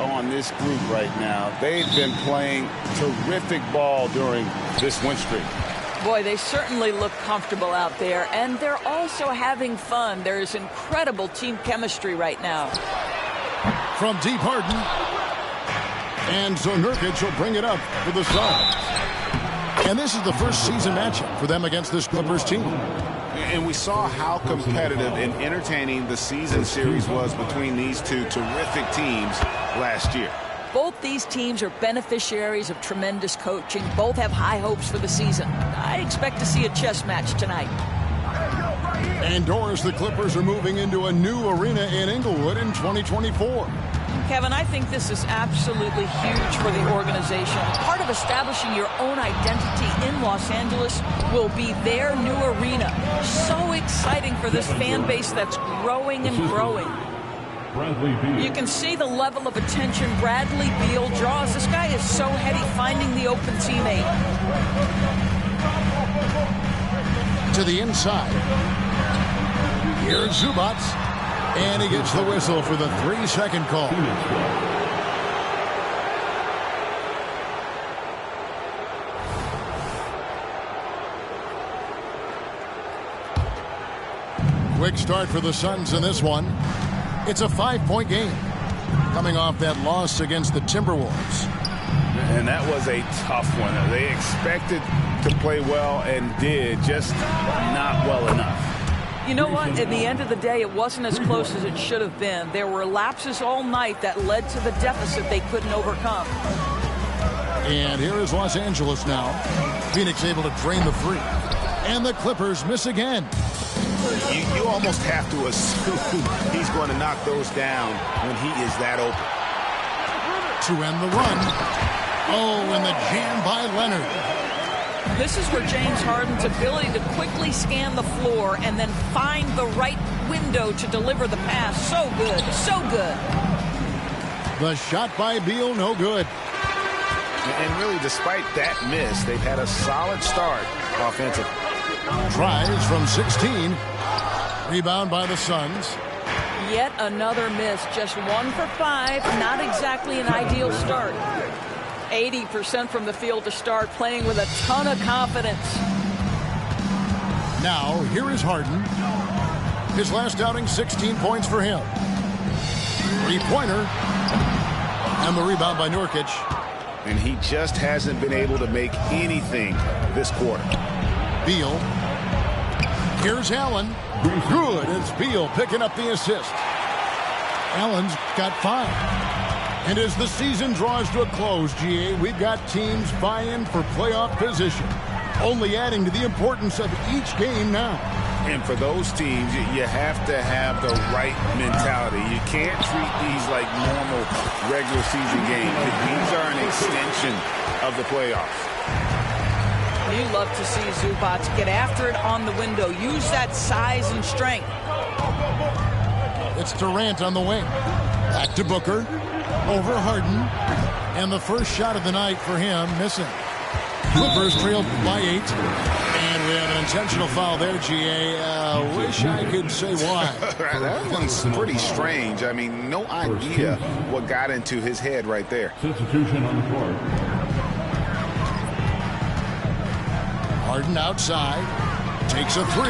on this group right now. They've been playing terrific ball during this win streak. Boy, they certainly look comfortable out there, and they're also having fun. There's incredible team chemistry right now. From deep, Harden. And so Nurkic will bring it up for the Suns. And this is the first season matchup for them against this Clippers team. And we saw how competitive and entertaining the season series was between these two terrific teams last year. Both these teams are beneficiaries of tremendous coaching. Both have high hopes for the season. I expect to see a chess match tonight. And Doris, the Clippers are moving into a new arena in Inglewood in 2024. Kevin, I think this is absolutely huge for the organization. Part of establishing your own identity in Los Angeles will be their new arena. So exciting for this fan base that's growing and growing. You can see the level of attention Bradley Beal draws. This guy is so heady finding the open teammate. To the inside. Here's Zubac. And he gets the whistle for the 3-second call. Quick start for the Suns in this one. It's a 5-point game, coming off that loss against the Timberwolves. And that was a tough one. They expected to play well and did, just not well enough. You know what? At the end of the day, it wasn't as close as it should have been. There were lapses all night that led to the deficit they couldn't overcome. And here is Los Angeles now. Phoenix able to drain the three. And the Clippers miss again. You almost have to assume he's going to knock those down when he is that open. To end the run. Oh, and the jam by Leonard. This is where James Harden's ability to quickly scan the floor and then find the right window to deliver the pass. So good, so good. The shot by Beal, no good. And really, despite that miss, they've had a solid start offensively. Tries from 16. Rebound by the Suns. Yet another miss. Just 1 for 5. Not exactly an ideal start. 80% from the field to start, playing with a ton of confidence. Now, here is Harden. His last outing, 16 points for him. Three-pointer. And the rebound by Nurkic. And he just hasn't been able to make anything this quarter. Beal. Here's Allen. Good. It's Beal picking up the assist. Allen's got 5. And as the season draws to a close, GA, we've got teams vying for playoff position, only adding to the importance of each game now. And for those teams, you have to have the right mentality. You can't treat these like normal regular season games. These are an extension of the playoffs. You love to see Zubac get after it on the window. Use that size and strength. It's Durant on the wing. Back to Booker. Over Harden. And the first shot of the night for him, missing. Clippers trailed by 8. And we have an intentional foul there, GA. Wish I could say why. That one's pretty strange. I mean, no idea what got into his head right there. Substitution on the court. Harden outside. Takes a 3.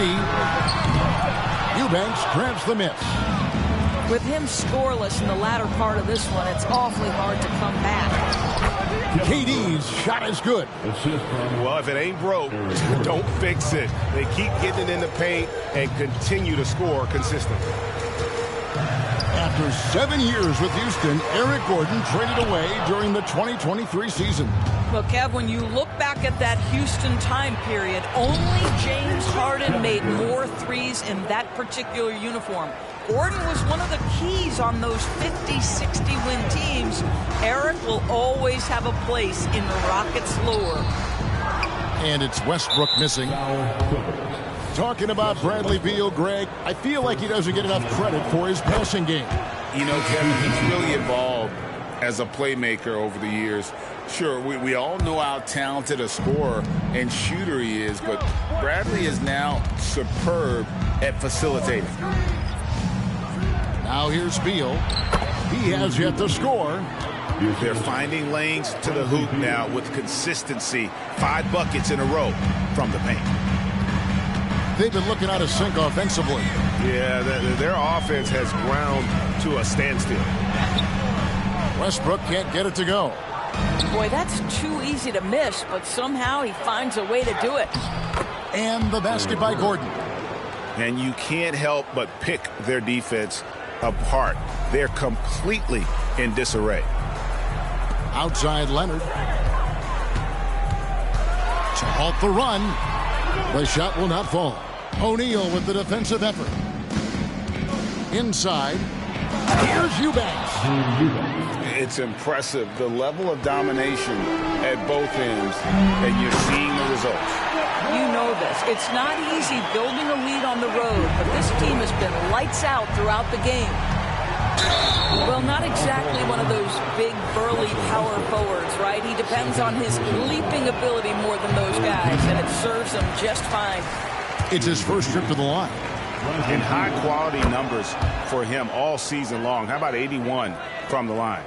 Eubanks grabs the miss. With him scoreless in the latter part of this one, it's awfully hard to come back. KD's shot is good. Well, if it ain't broke, don't fix it. They keep getting it in the paint and continue to score consistently. After 7 years with Houston, Eric Gordon traded away during the 2023 season. Well, Kev, when you look back at that Houston time period, only James Harden made more threes in that particular uniform. Gordon was one of the keys on those 50-60 win teams. Eric will always have a place in the Rockets' lore. And it's Westbrook missing. Talking about Bradley Beal, Greg, I feel like he doesn't get enough credit for his passing game. You know, Kevin, he's really evolved as a playmaker over the years. Sure, we all know how talented a scorer and shooter he is, but Bradley is now superb at facilitating. Now here's Beal. He has yet to score. They're finding lanes to the hoop now with consistency. 5 buckets in a row from the paint. They've been looking out of sync offensively. Yeah, their offense has ground to a standstill. Westbrook can't get it to go. Boy, that's too easy to miss, but somehow he finds a way to do it. And the basket by Gordon. And you can't help but pick their defense apart. They're completely in disarray. Outside Leonard. To halt the run. The shot will not fall. O'Neal with the defensive effort. Inside. Here's Eubanks. It's impressive, the level of domination at both ends, and you're seeing the results. You know this. It's not easy building a lead on the road, but this team has been lights out throughout the game. Well, not exactly one of those big, burly power forwards, right? He depends on his leaping ability more than those guys, and it serves him just fine. It's his first trip to the line. And high-quality numbers for him all season long. How about 81 from the line?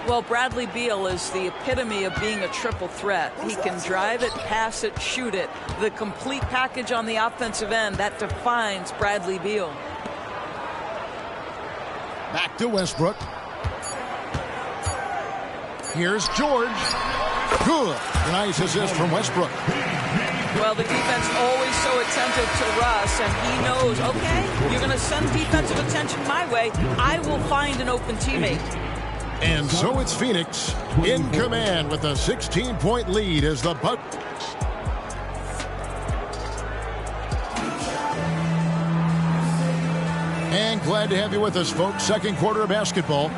Well, Bradley Beal is the epitome of being a triple threat. He can drive it, pass it, shoot it. The complete package on the offensive end, that defines Bradley Beal. Back to Westbrook. Here's George. Good. Nice assist from Westbrook. Well, the defense always so attentive to Russ, and he knows, okay, you're going to send defensive attention my way. I will find an open teammate. And so it's Phoenix in command with a 16-point lead as the Buck. And glad to have you with us, folks. Second quarter of basketball.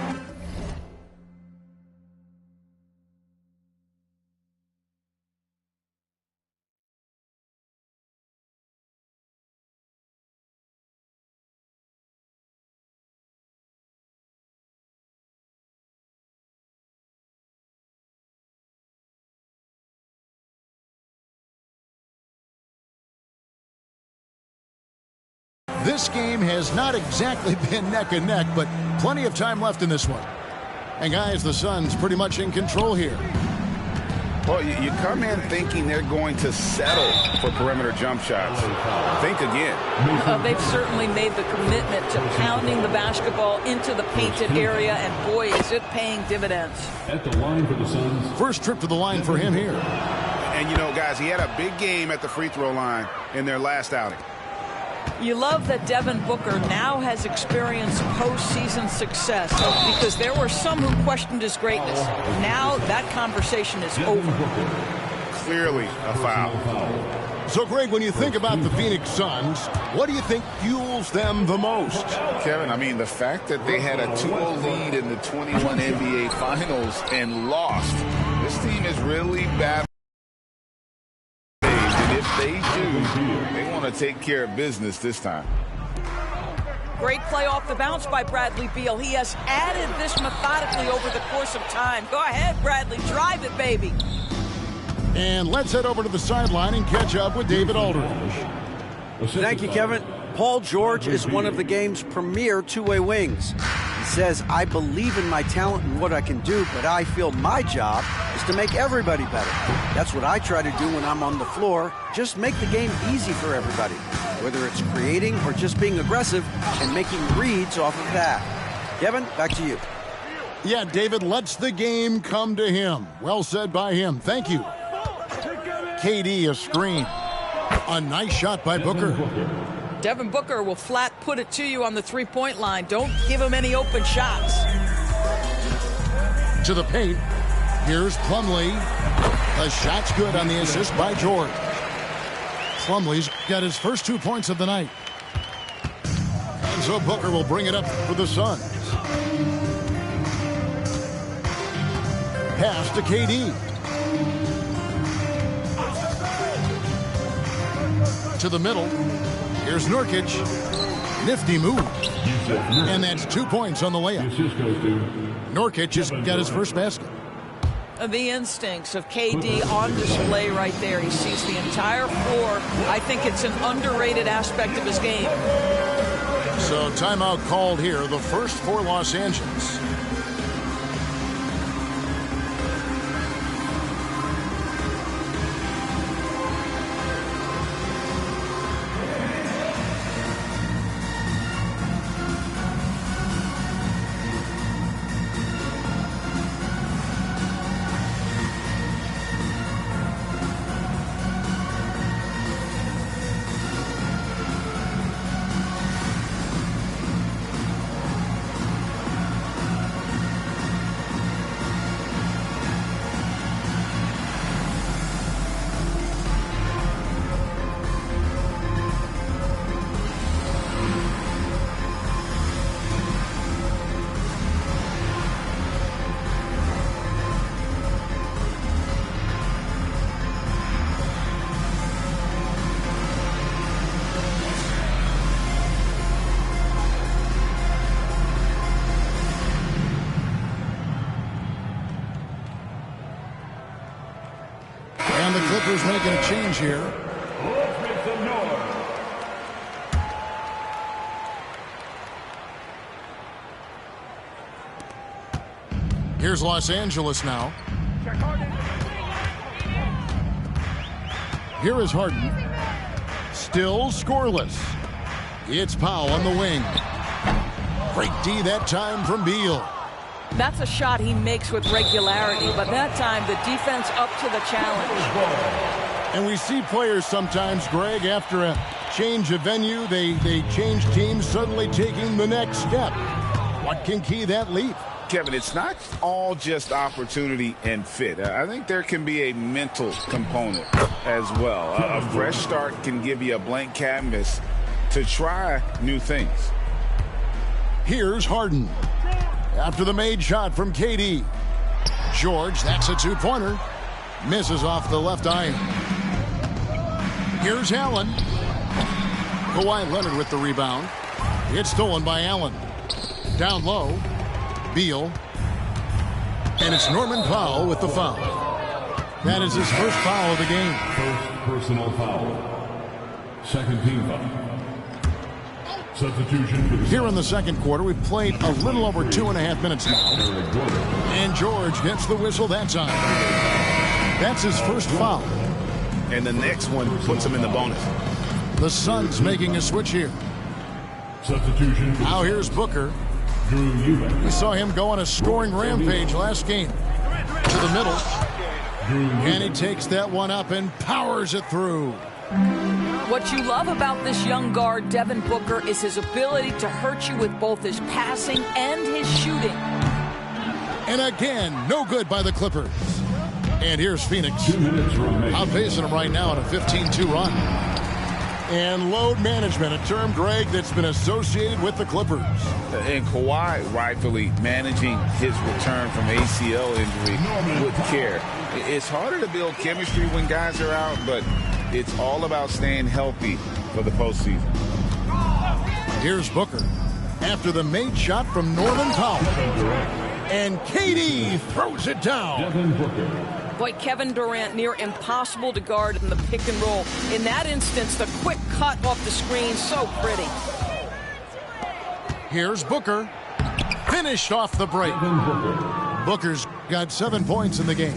This game has not exactly been neck and neck, but plenty of time left in this one. And guys, the Suns pretty much in control here. Well, you come in thinking they're going to settle for perimeter jump shots. Think again. They've certainly made the commitment to pounding the basketball into the painted area, and boy, is it paying dividends. At the line for the Suns. First trip to the line for him here. And, you know, guys, he had a big game at the free throw line in their last outing. You love that Devin Booker now has experienced postseason success because there were some who questioned his greatness. Now that conversation is over. Clearly a foul. So, Greg, when you think about the Phoenix Suns, what do you think fuels them the most? Kevin, I mean, the fact that they had a 2-0 lead in the 21 NBA Finals and lost. This team is really bad. And if they do, they want to take care of business this time. Great play off the bounce by Bradley Beal. He has added this methodically over the course of time. Go ahead, Bradley. Drive it, baby. And let's head over to the sideline and catch up with David Aldridge. Thank you, Kevin. Paul George is one of the game's premier two-way wings. He says, I believe in my talent and what I can do, but I feel my job is to make everybody better. That's what I try to do when I'm on the floor. Just make the game easy for everybody, whether it's creating or just being aggressive and making reads off of that. Kevin, back to you. Yeah, David lets the game come to him. Well said by him. Thank you. KD, a screen. A nice shot by Booker. Devin Booker will flat put it to you on the three-point line. Don't give him any open shots. To the paint. Here's Plumlee. The shot's good on the assist by George. Plumlee's got his first 2 points of the night. And so Booker will bring it up for the Suns. Pass to KD. To the middle. Here's Nurkic. Nifty move. And that's 2 points on the layup. Nurkic has got his first basket. The instincts of KD on display right there. He sees the entire floor. I think it's an underrated aspect of his game. So timeout called here, the first for Los Angeles. The Clippers making a change here. Let's make some noise. Here's Los Angeles now. Here is Harden. Still scoreless. It's Powell on the wing. Great D that time from Beal. That's a shot he makes with regularity, but that time the defense up to the challenge. And we see players sometimes, Greg, after a change of venue, they change teams, suddenly taking the next step. What can key that leap? Kevin, it's not all just opportunity and fit. I think there can be a mental component as well. A fresh start can give you a blank canvas to try new things. Here's Harden. After the made shot from KD. George, that's a two-pointer. Misses off the left iron. Here's Allen. Kawhi Leonard with the rebound. It's stolen by Allen. Down low. Beal. And it's Norman Powell with the foul. That is his first foul of the game. First personal foul. Second team foul. Substitution for the Here in the second quarter, we've played a little over 2.5 minutes now. And George gets the whistle that time. That's his first foul. And the next one puts him in the bonus. The Suns making a switch here. substitution. Now here's Booker. Drew Eubank. We saw him go on a scoring rampage last game. To the middle. And he takes that one up and powers it through. What you love about this young guard, Devin Booker, is his ability to hurt you with both his passing and his shooting. And again, no good by the Clippers. And here's Phoenix. 2 minutes remaining. Outpacing them right now on a 15-2 run. And load management, a term, Greg, that's been associated with the Clippers. And Kawhi rightfully managing his return from ACL injury with care. It's harder to build chemistry when guys are out, but it's all about staying healthy for the postseason. Here's Booker after the made shot from Norman Powell. And KD throws it down. Devin Booker. Boy, Kevin Durant near impossible to guard in the pick and roll. In that instance, the quick cut off the screen, so pretty. Here's Booker. Finished off the break. Booker's got 7 points in the game.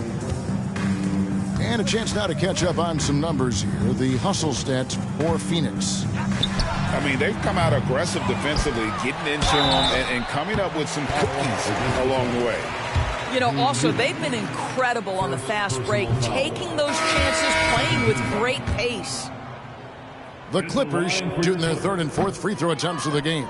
And a chance now to catch up on some numbers here. The hustle stats for Phoenix. I mean, they've come out aggressive defensively, getting into them and coming up with some cookies along the way. You know, also, they've been incredible on the fast break, taking those chances, playing with great pace. The Clippers shooting their third and fourth free throw attempts of the game.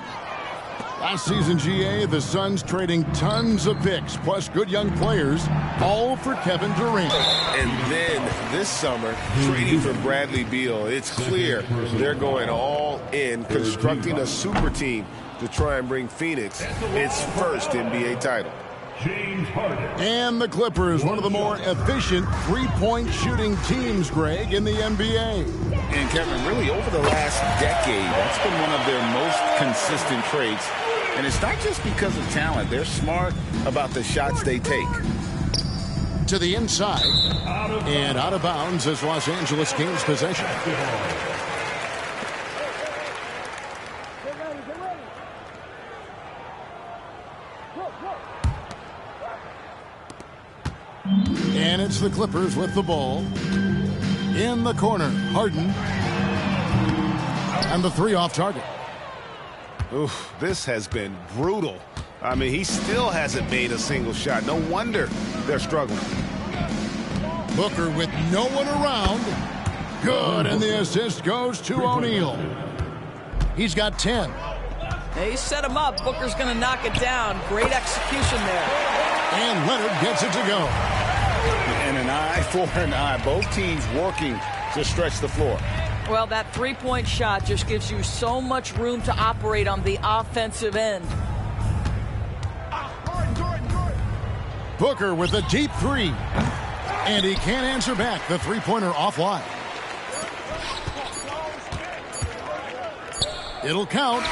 Last season, GA, the Suns trading tons of picks, plus good young players, all for Kevin Durant. And then this summer, trading for Bradley Beal. It's clear they're going all in, constructing a super team to try and bring Phoenix its first NBA title. James Harden. And the Clippers, one of the more efficient three-point shooting teams, Greg, in the NBA. And Kevin, really over the last decade, that's been one of their most consistent traits. And it's not just because of talent. They're smart about the shots they take. To the inside. And out of bounds as Los Angeles gains possession. And it's the Clippers with the ball. In the corner, Harden. And the three off target. Oof, this has been brutal. I mean, he still hasn't made a single shot. No wonder they're struggling. Booker with no one around. Good, and the assist goes to O'Neal. He's got 10. They set him up. Booker's going to knock it down. Great execution there. And Leonard gets it to go. And an eye for an eye. Both teams working to stretch the floor. Well, that three-point shot just gives you so much room to operate on the offensive end. Booker with a deep three. And he can't answer back. The three-pointer offline. It'll count.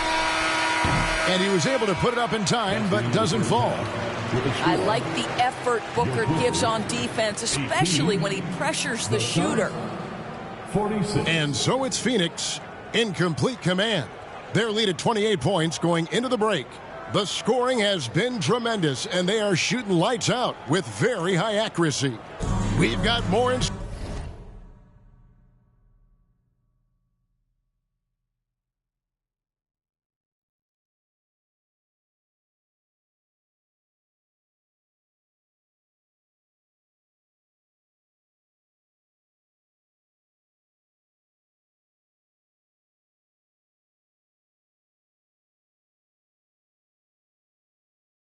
And he was able to put it up in time, but doesn't fall. I like the effort Booker gives on defense, especially when he pressures the shooter. 46. And so it's Phoenix in complete command. Their lead at 28 points going into the break. The scoring has been tremendous, and they are shooting lights out with very high accuracy. We've got more in.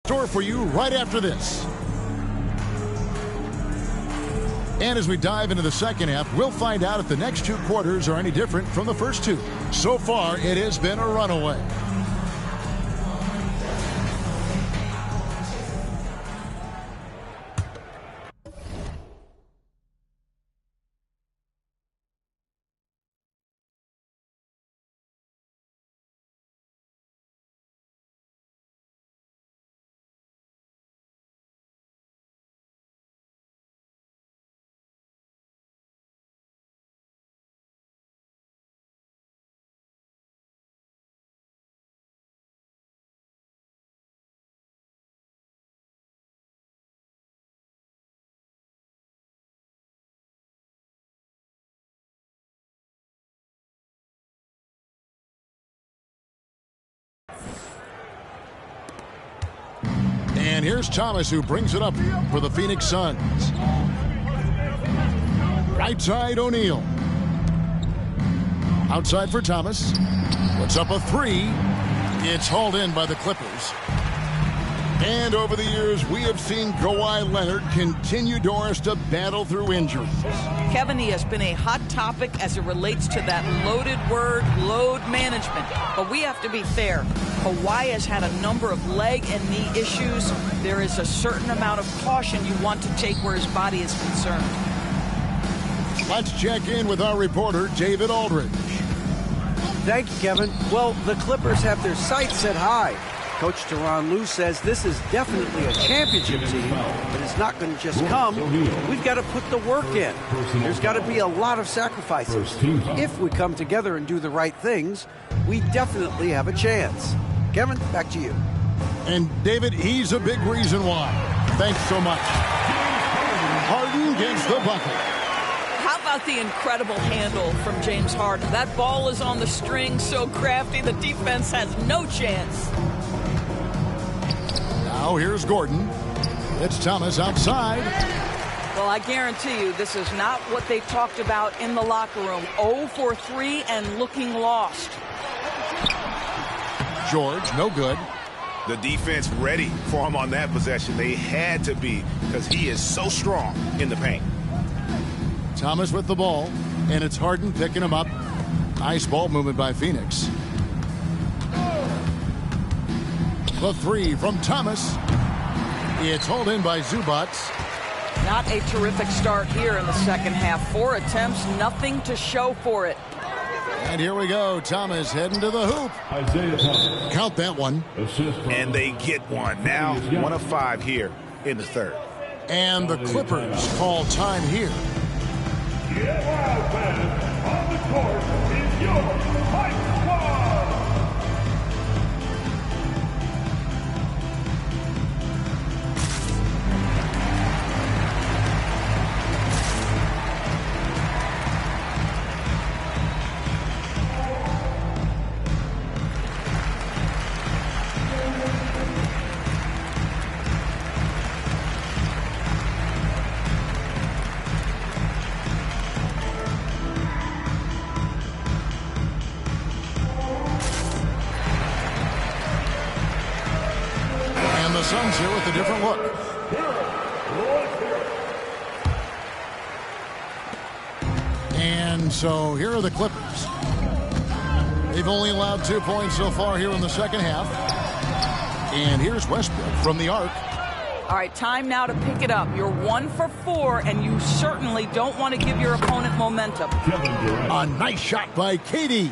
Store for you right after this. And as we dive into the second half, we'll find out if the next two quarters are any different from the first two. So far, it has been a runaway. And here's Thomas, who brings it up for the Phoenix Suns. Right side, O'Neal. Outside for Thomas. Puts up a three. It's hauled in by the Clippers. And over the years, we have seen Kawhi Leonard continue, Doris, to battle through injuries. Kevin, he has been a hot topic as it relates to that loaded word, load management. But we have to be fair. Kawhi has had a number of leg and knee issues. There is a certain amount of caution you want to take where his body is concerned. Let's check in with our reporter, David Aldridge. Thank you, Kevin. Well, the Clippers have their sights set high. Coach Tyronn Lue says this is definitely a championship team, but it's not going to just come. We've got to put the work in. There's got to be a lot of sacrifices. If we come together and do the right things, we definitely have a chance. Kevin, back to you. And David, he's a big reason why. Thanks so much. Harden gets the bucket. How about the incredible handle from James Harden? That ball is on the string, so crafty, the defense has no chance. Now here's Gordon. It's Thomas outside. Well, I guarantee you this is not what they talked about in the locker room. 0 for 3 and looking lost. George, no good. The defense ready for him on that possession. They had to be, because he is so strong in the paint. Thomas with the ball, and it's Harden picking him up. Nice ball movement by Phoenix. The three from Thomas. It's hauled in by Zubac. Not a terrific start here in the second half. 4 attempts, nothing to show for it. And here we go. Thomas heading to the hoop. Isaiah Thomas. Count that one. And they get one. Now 1 of 5 here in the third. And the Clippers call time here. Wow, fans, on the court is your Hype Squad. Suns here with a different look. And so here are the Clippers. They've only allowed 2 points so far here in the second half. And here's Westbrook from the arc. All right, time now to pick it up. You're 1 for 4, and you certainly don't want to give your opponent momentum. A nice shot by KD.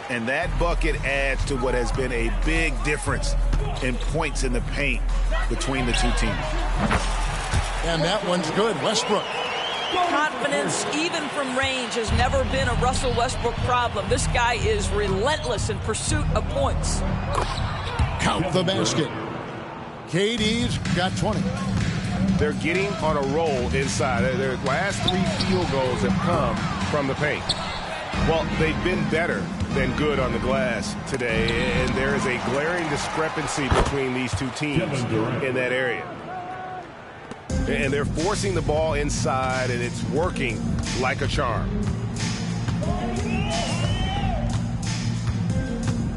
And that bucket adds to what has been a big difference in points in the paint between the two teams. And that one's good. Westbrook. Confidence, even from range, has never been a Russell Westbrook problem. This guy is relentless in pursuit of points. Count the basket. KD's got 20. They're getting on a roll inside. Their last 3 field goals have come from the paint. Well, they've been better than good on the glass today, and there is a glaring discrepancy between these two teams in that area. And they're forcing the ball inside, and it's working like a charm.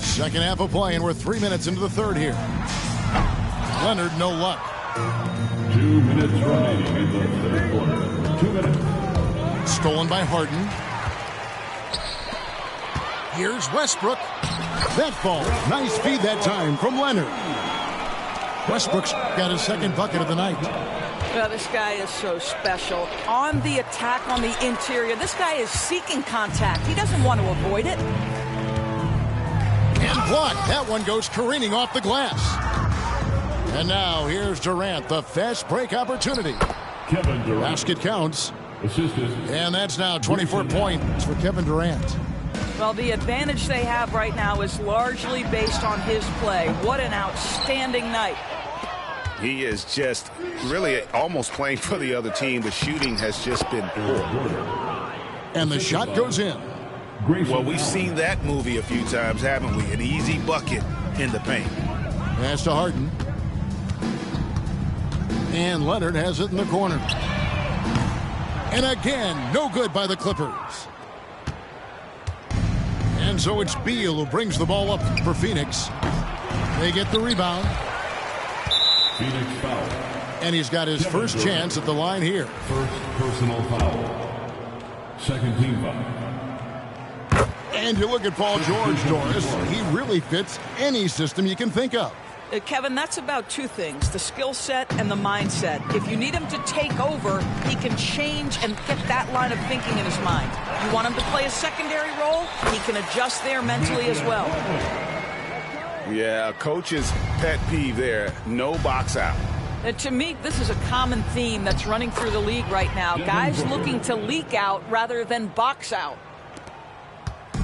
Second half of play, and we're 3 minutes into the third here. Leonard, no luck. 2 minutes remaining in the third quarter. 2 minutes. Stolen by Harden. Here's Westbrook. That ball. Nice feed that time from Leonard. Westbrook's got his second bucket of the night. Well, this guy is so special. On the attack on the interior, this guy is seeking contact. He doesn't want to avoid it. And blocked. That one goes careening off the glass. And now here's Durant, the fast break opportunity. Kevin Durant. Basket counts. Assisted. And that's now 24 points for Kevin Durant. Well, the advantage they have right now is largely based on his play. What an outstanding night. He is just really almost playing for the other team. The shooting has just been poor. And the shot goes in. Well, we've seen that movie a few times, haven't we? An easy bucket in the paint. Pass to Harden. And Leonard has it in the corner. And again, no good by the Clippers. And so it's Beal who brings the ball up for Phoenix. They get the rebound. Phoenix foul. And he's got his first chance at the line here. First personal foul. Second team foul. And you look at Paul George, Doris. He really fits any system you can think of. Kevin, that's about 2 things, the skill set and the mindset. If you need him to take over, he can change and get that line of thinking in his mind. You want him to play a secondary role, he can adjust there mentally as well. Yeah, a coach's pet peeve there, no box out. To me, this is a common theme that's running through the league right now. Guys looking to leak out rather than box out.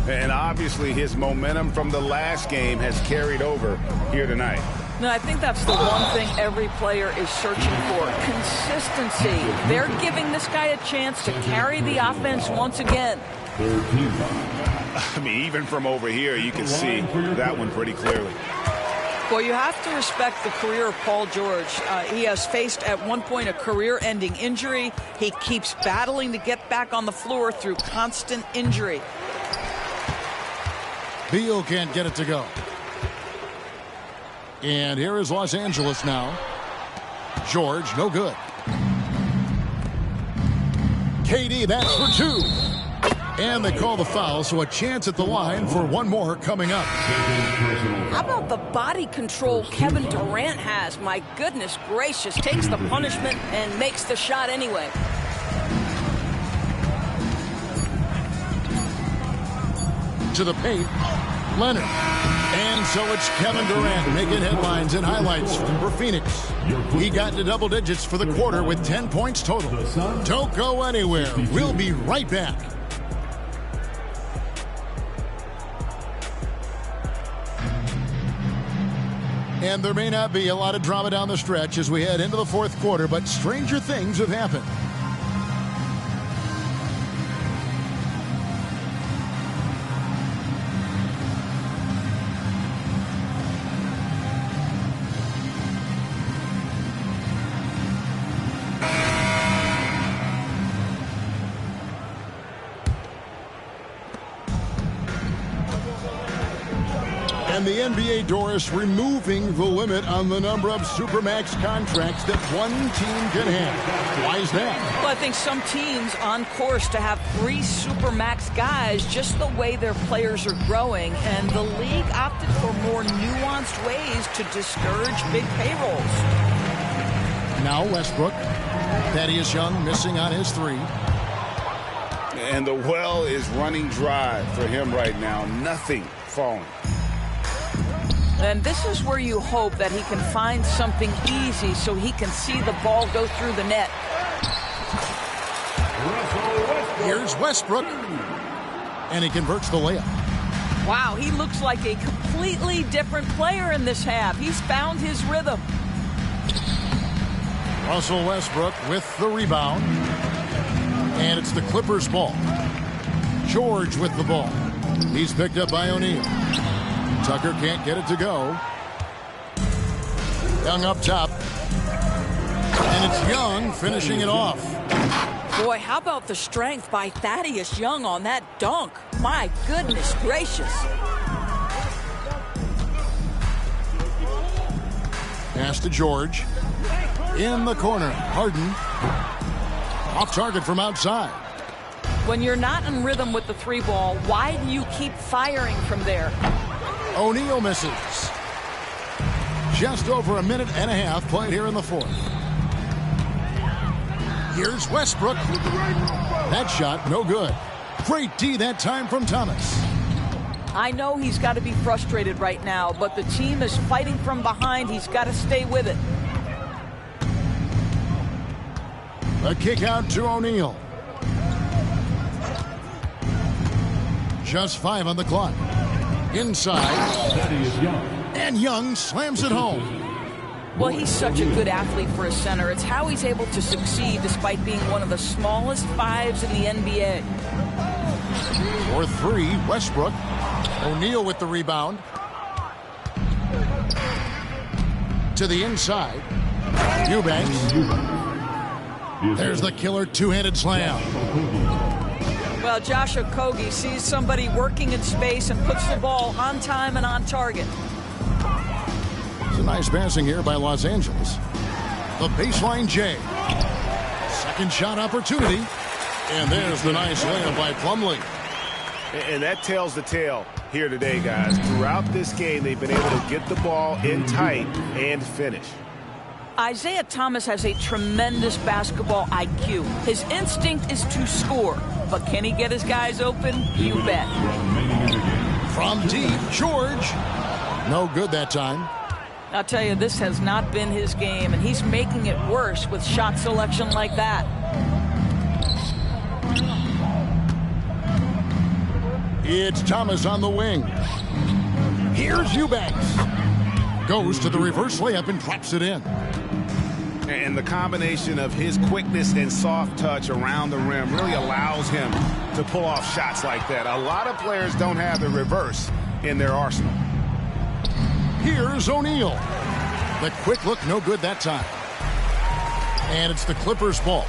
And obviously his momentum from the last game has carried over here tonight. No, I think that's the one thing every player is searching for. Consistency. They're giving this guy a chance to carry the offense once again. Third team foul. I mean, even from over here, you can see that one pretty clearly. Well, you have to respect the career of Paul George. He has faced at one point a career-ending injury. He keeps battling to get back on the floor through constant injury. Beal can't get it to go. And here is Los Angeles now. George, no good. KD, that's for 2. And they call the foul, so a chance at the line for one more coming up. How about the body control Kevin Durant has? My goodness gracious, takes the punishment and makes the shot anyway. To the paint, Leonard. And so it's Kevin Durant making headlines and highlights for Phoenix. He got to double digits for the quarter with 10 points total. Don't go anywhere. We'll be right back. And there may not be a lot of drama down the stretch as we head into the fourth quarter, but stranger things have happened. And the NBA, Doris, removing the limit on the number of Supermax contracts that one team can have. Why is that? Well, I think some teams on course to have 3 Supermax guys just the way their players are growing, and the league opted for more nuanced ways to discourage big payrolls. Now Westbrook. Thaddeus Young missing on his 3. And the well is running dry for him right now. Nothing falling. And this is where you hope that he can find something easy so he can see the ball go through the net. Here's Westbrook. And he converts the layup. Wow, he looks like a completely different player in this half. He's found his rhythm. Russell Westbrook with the rebound. And it's the Clippers' ball. George with the ball. He's picked up by O'Neal. Tucker can't get it to go. Young up top. And it's Young finishing it off. Boy, how about the strength by Thaddeus Young on that dunk? My goodness gracious. Pass to George. In the corner. Harden. Off target from outside. When you're not in rhythm with the 3 ball, why do you keep firing from there? O'Neal misses. Just over a minute and a half played here in the 4th. Here's Westbrook. That shot, no good. Great D that time from Thomas. I know he's got to be frustrated right now, but the team is fighting from behind. He's got to stay with it. A kick out to O'Neal. Just 5 on the clock. Inside. And Young slams it home. Well, he's such a good athlete for a center. It's how he's able to succeed despite being one of the smallest 5s in the NBA. For 3, Westbrook. O'Neal with the rebound. To the inside. Eubanks. There's the killer 2-handed slam. Well, Josh Okogie sees somebody working in space and puts the ball on time and on target. It's a nice passing here by Los Angeles. The baseline J. Second shot opportunity. And there's the nice layup by Plumlee. And that tells the tale here today, guys. Throughout this game, they've been able to get the ball in tight and finish. Isaiah Thomas has a tremendous basketball IQ. His instinct is to score, but can he get his guys open? You bet. From deep, George. No good that time. I'll tell you, this has not been his game, and he's making it worse with shot selection like that. It's Thomas on the wing. Here's Eubanks. Goes to the reverse layup and drops it in. And the combination of his quickness and soft touch around the rim really allows him to pull off shots like that. A lot of players don't have the reverse in their arsenal. Here's O'Neal. The quick look, no good that time. And it's the Clippers' ball.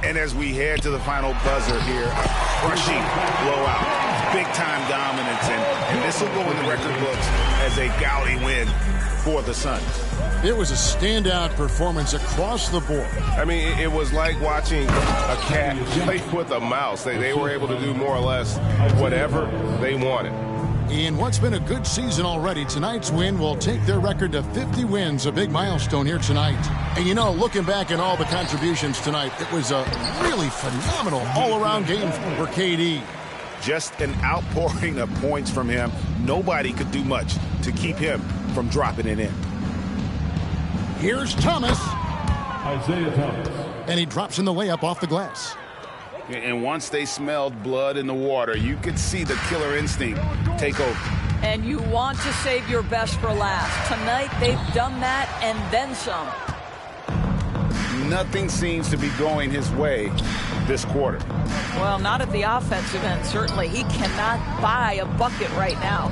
And as we head to the final buzzer here, a crushing blowout. Big-time dominance, and this will go in the record books as a gaudy win for the Suns. It was a standout performance across the board. I mean, it was like watching a cat play with a mouse. They were able to do more or less whatever they wanted. In what's been a good season already, tonight's win will take their record to 50 wins, a big milestone here tonight. And you know, looking back at all the contributions tonight, it was a really phenomenal all-around game for KD. Just an outpouring of points from him. Nobody could do much to keep him from dropping it in. Here's Thomas. Isaiah Thomas. And he drops in the layup off the glass. And once they smelled blood in the water, you could see the killer instinct take over. And you want to save your best for last. Tonight, they've done that and then some. Nothing seems to be going his way this quarter. Well, not at the offensive end, certainly. He cannot buy a bucket right now.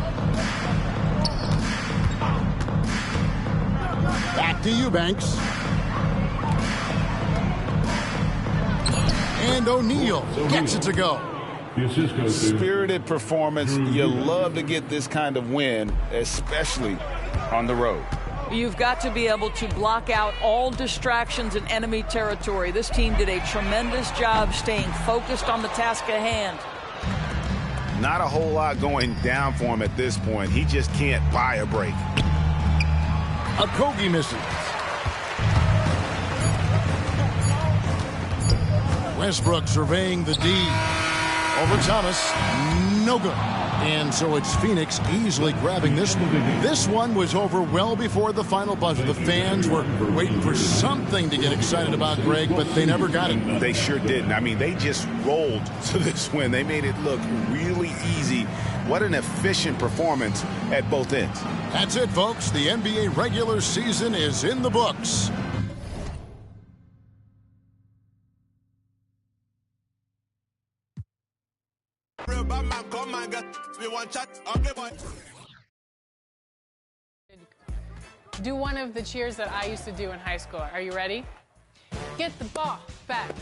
Back to Eubanks. And O'Neal gets it to go. Spirited performance. You love to get this kind of win, especially on the road. You've got to be able to block out all distractions in enemy territory. This team did a tremendous job staying focused on the task at hand. Not a whole lot going down for him at this point. He just can't buy a break. Okogie misses. Westbrook surveying the D. Over Thomas. No good. And so it's Phoenix easily grabbing this one. This one was over well before the final buzzer. The fans were waiting for something to get excited about, Greg, but they never got it. They sure didn't. I mean, they just rolled to this win. They made it look really easy. What an efficient performance at both ends. That's it, folks. The NBA regular season is in the books. Do one of the cheers that I used to do in high school. Are you ready? Get the ball back.